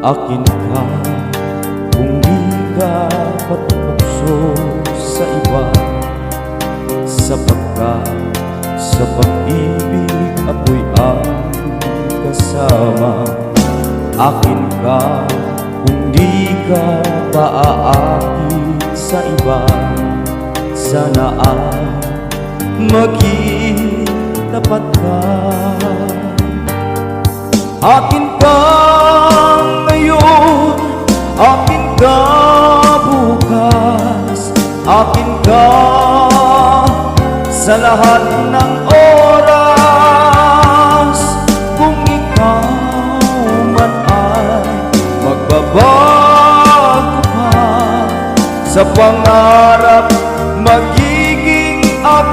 Akin ka kung di ka patukso sa iba, sapagkat sa pag-ibig ako'y ang kasama. Akin ka kung di ka paaakit sa iba, sana maging tapat ka. Akin ka ngayon, akin ka bukas, akin ka sa lahat ng oras. Kung ikaw man ay magbabago ka sa pangarap